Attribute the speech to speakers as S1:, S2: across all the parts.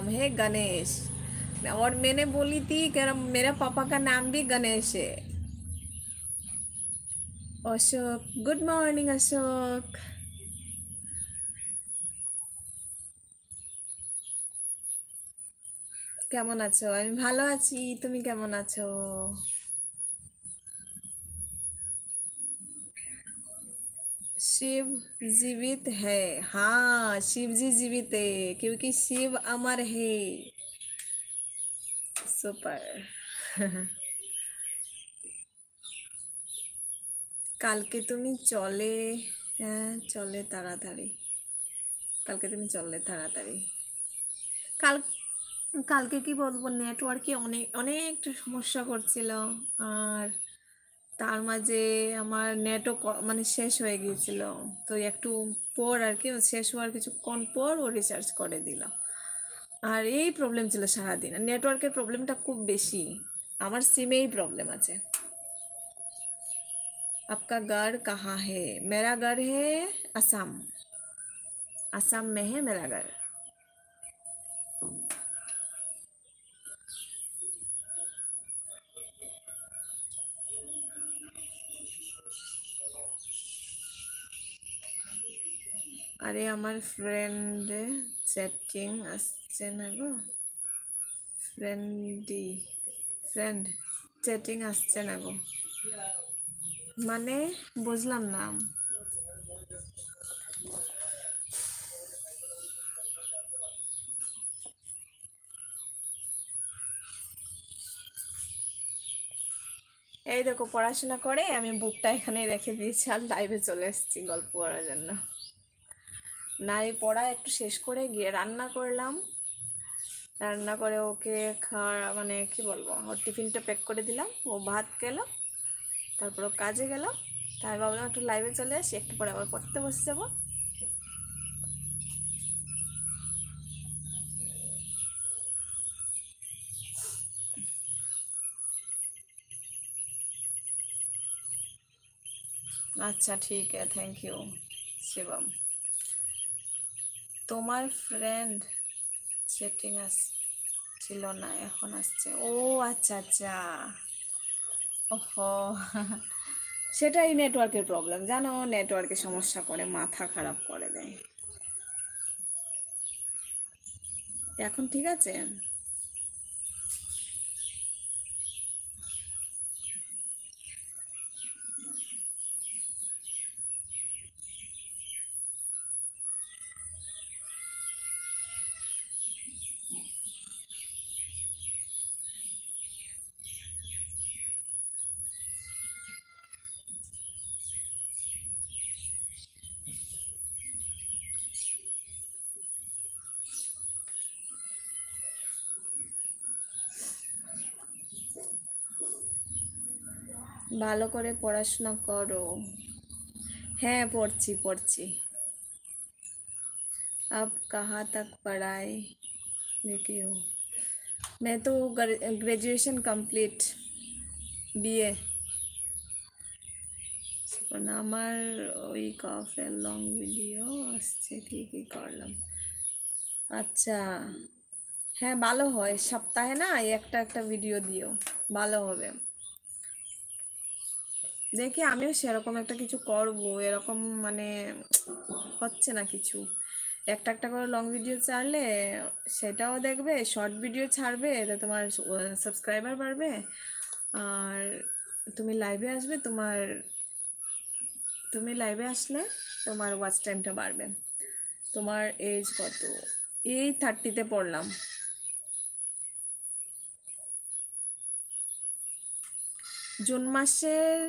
S1: नाम है गणेश। और मैंने बोली थी कि मेरा पापा का नाम भी गणेश है। Ashok, good morning Ashok. কেমন আছো? আমি ভালো আছি, তুমি কেমন আছো? शिव जीवित है। हाँ, शिव जी जीवित है क्योंकि शिव अमर है। सुपर। কালকে তুমি চলে, হ্যাঁ চলে তাড়াতাড়ি। কালকে তুমি চললে তাড়াতাড়ি। কাল কালকে কি বলবো, নেটওয়ার্কে অনেক অনেকটা সমস্যা করছিল। আর তার মাঝে আমার নেটও মানে শেষ হয়ে গিয়েছিল। তো একটু পর আর কি, শেষ হওয়ার কিছুক্ষণ পর ও রিচার্জ করে দিল। আর এই প্রবলেম ছিল সারাদিন, নেটওয়ার্কের প্রবলেমটা খুব বেশি। আমার সিমেই প্রবলেম আছে। आपका घर कहाँ है? मेरा घर है असम। असम में है मेरा घर। আরে আমার ফ্রেন্ড চ্যাটিং আসছে না গো। ফ্রেন্ডি, ফ্রেন্ড চ্যাটিং আসছে না গো। মানে বুঝলাম না। এই দেখো, পড়াশোনা করে আমি বুকটা এখানে রেখে দিয়েছি আর লাইভে চলে এসেছি গল্প করার জন্য। না, এই পড়া একটু শেষ করে গিয়ে রান্না করলাম। রান্না করে ওকে খাওয়া মানে কি বলবো, ওর টিফিনটা প্যাক করে দিলাম, ও ভাত খেলো, তারপর ও কাজে গেল। তাই ভাবলাম একটু লাইভে চলে আসি, একটু পরে আবার পড়তে বসে যাবো। আচ্ছা ঠিক আছে, থ্যাংক ইউ শিবম। তোমার ফ্রেন্ড চ্যাটিং ছিল না, এখন আসছে। ও আচ্ছা আচ্ছা। ওহো। সেটাই নেটওয়ার্কের প্রবলেম, জানো, নেটওয়ার্কের সমস্যা করে মাথা খারাপ করে দেয়। এখন ঠিক আছে। ভালো করে পড়াশোনা করো। হ্যাঁ পড়ছি পড়ছি। अब कहाँ तक पढ़ाई की हो? मैं तो ग्रेजुएशन कंप्लीट, बीए। আমার ওই কফের লং ভিডিও আসছে, কি কি করলাম। আচ্ছা, হ্যাঁ ভালো হয়, সপ্তাহে না একটা একটা ভিডিও দিও, ভালো হবে। দেখি আমিও সেরকম একটা কিছু করব, এরকম মানে হচ্ছে না কিছু। একটা একটা করে লং ভিডিও ছাড়লে সেটাও দেখবে, শর্ট ভিডিও ছাড়বে, এতে তোমার সাবস্ক্রাইবার বাড়বে। আর তুমি লাইভে আসবে, তুমি লাইভে আসলে তোমার ওয়াচ টাইমটা বাড়বে। তোমার এজ কত? এই 30-তে পড়লাম। জুন মাসের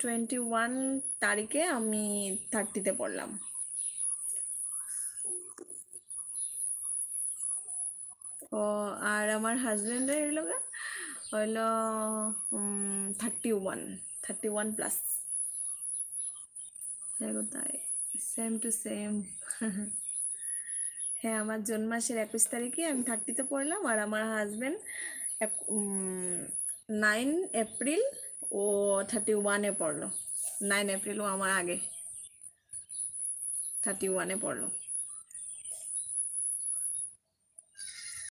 S1: 21 তারিখে আমি 30-তে পড়লাম। ও, আর আমার হাজব্যান্ডের হইলো 31, 31 প্লাস। হ্যাঁ তাই, সেম টু সেম। হ্যাঁ, আমার জুন মাসের 21 তারিখে আমি 30-তে পড়লাম, আর আমার হাজব্যান্ড 9 এপ্রিল ও 31-এ পড়লো। 9 এপ্রিল ও আমার আগে 31-এ পড়লো।